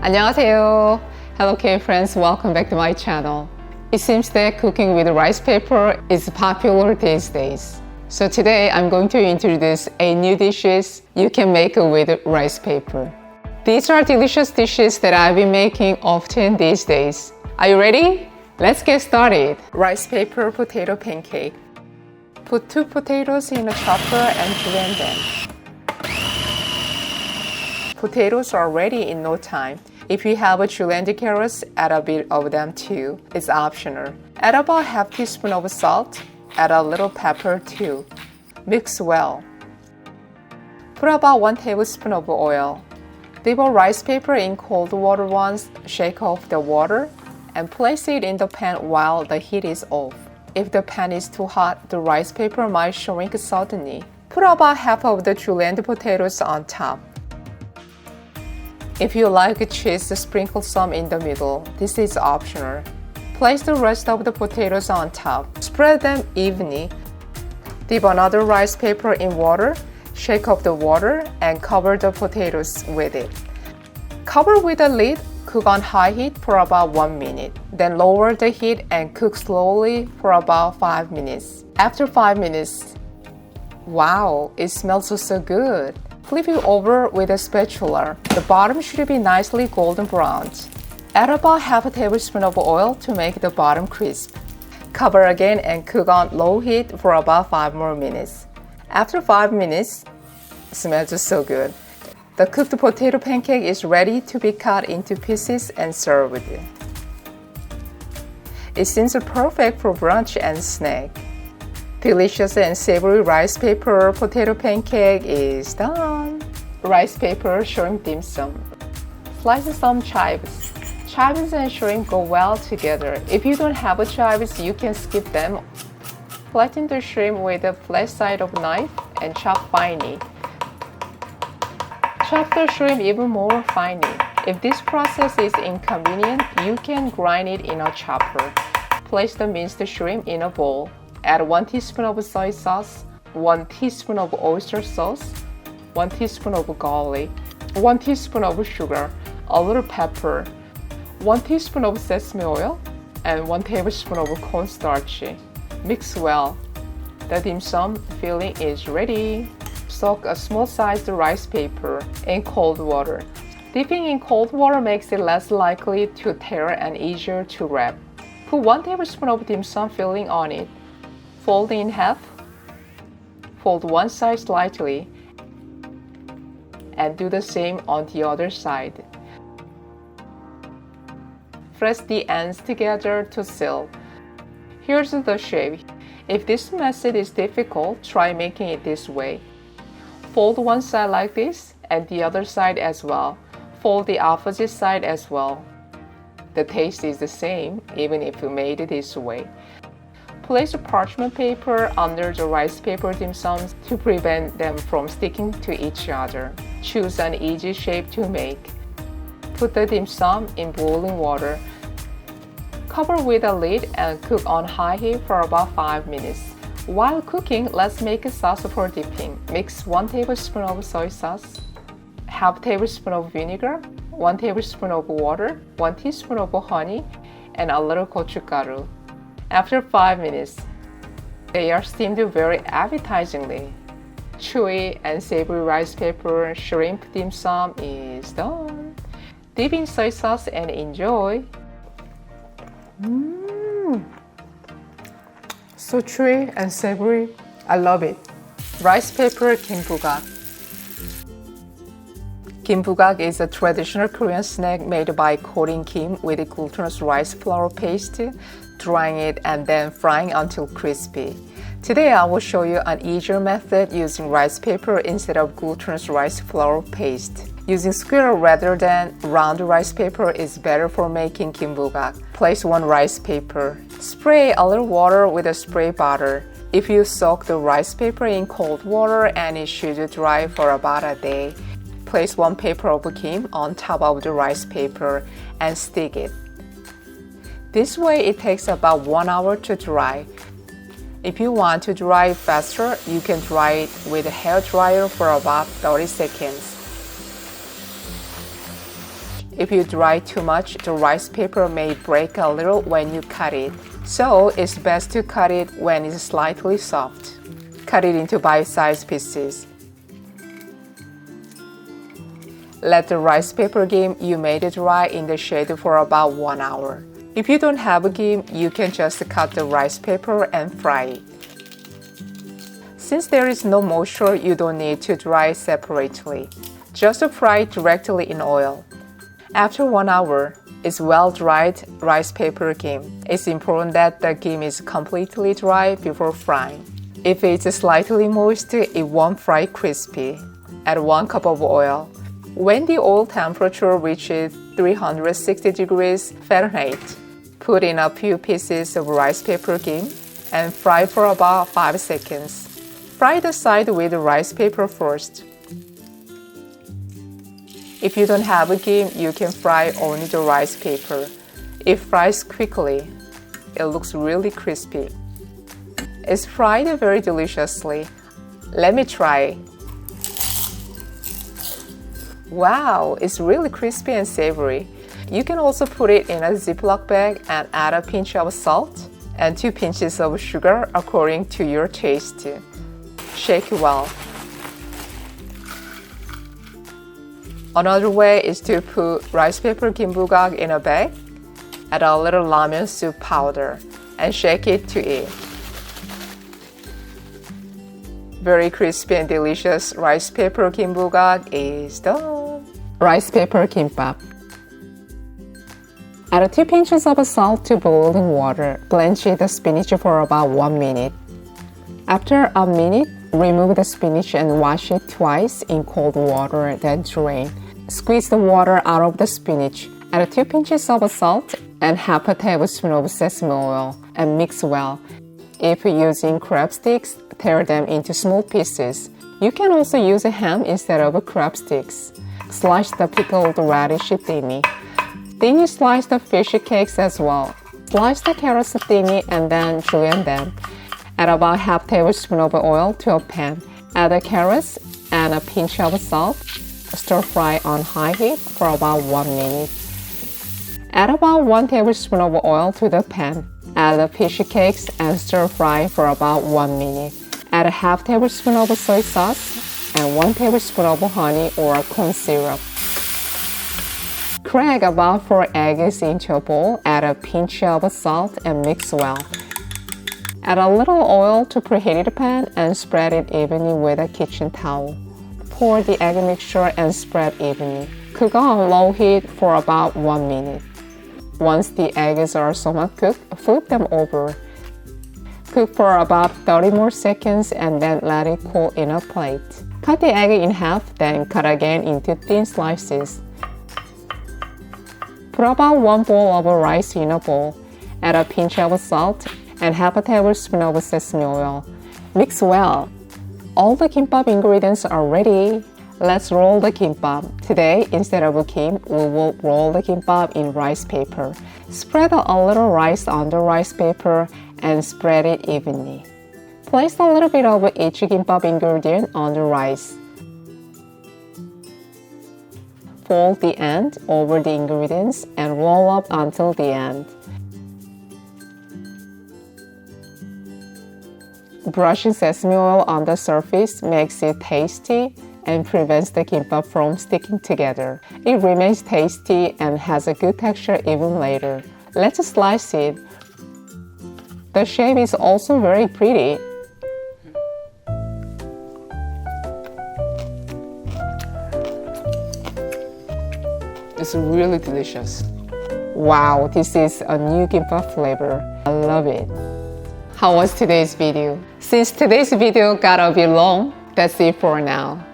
안녕하세요. Hello K-friends, welcome back to my channel. It seems that cooking with rice paper is popular these days. So today I'm going to introduce a new dishes you can make with rice paper. These are delicious dishes that I've been making often these days. Are you ready? Let's get started. Rice paper potato pancake. Put 2 potatoes in a chopper and blend them. Potatoes are ready in no time. If you have a julienne carrots, add a bit of them too. It's optional. Add about half teaspoon of salt. Add a little pepper too. Mix well. Put about 1 tablespoon of oil. Dip a rice paper in cold water once, shake off the water, and place it in the pan while the heat is off. If the pan is too hot, the rice paper might shrink suddenly. Put about half of the julienne potatoes on top. If you like cheese, sprinkle some in the middle. This is optional. Place the rest of the potatoes on top. Spread them evenly. Dip another rice paper in water, shake off the water, and cover the potatoes with it. Cover with a lid, cook on high heat for about 1 minute. Then lower the heat and cook slowly for about 5 minutes. After 5 minutes, wow, it smells so good. Flip it over with a spatula. The bottom should be nicely golden browned. Add about half a tablespoon of oil to make the bottom crisp. Cover again and cook on low heat for about 5 more minutes. After 5 minutes, it smells so good. The cooked potato pancake is ready to be cut into pieces and served. It seems perfect for brunch and snack. Delicious and savory rice paper potato pancake is done. Rice paper shrimp dim sum. Slice some chives. Chives and shrimp go well together. If you don't have chives, you can skip them. Flatten the shrimp with the flat side of knife and chop finely. Chop the shrimp even more finely. If this process is inconvenient, you can grind it in a chopper. Place the minced shrimp in a bowl. Add 1 teaspoon of soy sauce, 1 teaspoon of oyster sauce, 1 teaspoon of garlic, 1 teaspoon of sugar, a little pepper, 1 teaspoon of sesame oil, and 1 tablespoon of cornstarch. Mix well. The dim sum filling is ready. Soak a small-sized rice paper in cold water. Dipping in cold water makes it less likely to tear and easier to wrap. Put 1 tablespoon of dim sum filling on it. Fold in half. Fold one side slightly. And do the same on the other side. Press the ends together to seal. Here's the shape. If this method is difficult, try making it this way. Fold one side like this and the other side as well. Fold the opposite side as well. The taste is the same even if you made it this way. Place a parchment paper under the rice paper dim sums to prevent them from sticking to each other. Choose an easy shape to make. Put the dim sum in boiling water. Cover with a lid and cook on high heat for about 5 minutes. While cooking, let's make a sauce for dipping. Mix 1 tablespoon of soy sauce, half tablespoon of vinegar, 1 tablespoon of water, 1 teaspoon of honey, and a little gochugaru. After 5 minutes, they are steamed very appetizingly. Chewy and savory rice paper shrimp dim sum is done. Dip in soy sauce and enjoy. So chewy and savory. I love it. Rice paper gimbugak. Gimbugak is a traditional Korean snack made by coating kim with glutinous rice flour paste, drying it, and then frying until crispy. Today I will show you an easier method using rice paper instead of glutinous rice flour paste. Using square rather than round rice paper is better for making gimbugak. Place 1 rice paper. Spray a little water with a spray bottle. If you soak the rice paper in cold water and it should dry for about a day, place 1 paper of kim on top of the rice paper and stick it. This way it takes about 1 hour to dry. If you want to dry it faster, you can dry it with a hair dryer for about 30 seconds. If you dry too much, the rice paper may break a little when you cut it. So it's best to cut it when it's slightly soft. Cut it into bite-sized pieces. Let the rice paper game you made dry in the shade for about 1 hour. If you don't have a game, you can just cut the rice paper and fry it. Since there is no moisture, you don't need to dry it separately. Just fry it directly in oil. After 1 hour, it's well-dried rice paper game. It's important that the game is completely dry before frying. If it's slightly moist, it won't fry crispy. Add 1 cup of oil. When the oil temperature reaches 360 degrees Fahrenheit, put in a few pieces of rice paper game and fry for about 5 seconds. Fry the side with the rice paper first. If you don't have a game, you can fry only the rice paper. It fries quickly. It looks really crispy. It's fried very deliciously. Let me try. Wow, it's really crispy and savory. You can also put it in a Ziploc bag and add a pinch of salt and 2 pinches of sugar according to your taste. Shake well. Another way is to put rice paper gimbugak in a bag, add a little ramen soup powder, and shake it to eat. Very crispy and delicious rice paper gimbugak is done. Rice paper kimbap. Add 2 pinches of salt to boiling water. Blanch the spinach for about 1 minute. After a minute, remove the spinach and wash it twice in cold water, then drain. Squeeze the water out of the spinach. Add 2 pinches of salt and half a tablespoon of sesame oil and mix well. If using crab sticks, tear them into small pieces. You can also use a ham instead of crab sticks. Slice the pickled radish thinly. Then you slice the fish cakes as well. Slice the carrots thinly and then julienne them. Add about half tablespoon of oil to a pan. Add the carrots and a pinch of salt. Stir fry on high heat for about 1 minute. Add about 1 tablespoon of oil to the pan. Add the fish cakes and stir fry for about 1 minute. Add a half tablespoon of soy sauce and 1 tablespoon of honey or corn syrup. Crack about 4 eggs into a bowl. Add a pinch of salt and mix well. Add a little oil to preheated pan and spread it evenly with a kitchen towel. Pour the egg mixture and spread evenly. Cook on low heat for about 1 minute. Once the eggs are somewhat cooked, flip them over. Cook for about 30 more seconds and then let it cool in a plate. Cut the egg in half, then cut again into thin slices. Put about 1 bowl of rice in a bowl. Add a pinch of salt and half a tablespoon of sesame oil. Mix well. All the kimbap ingredients are ready. Let's roll the kimbap. Today, instead of a kim, we will roll the kimbap in rice paper. Spread a little rice on the rice paper and spread it evenly. Place a little bit of each kimbap ingredient on the rice. Fold the end over the ingredients and roll up until the end. Brushing sesame oil on the surface makes it tasty and prevents the kimbap from sticking together. It remains tasty and has a good texture even later. Let's slice it. The shape is also very pretty. It's really delicious. Wow, this is a new kimbap flavor. I love it. How was today's video? Since today's video got a bit long, that's it for now.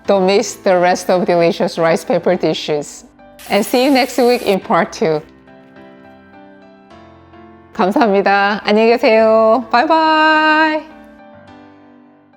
Don't miss the rest of delicious rice paper dishes. And see you next week in part 2. 감사합니다. 안녕히 계세요. Bye bye.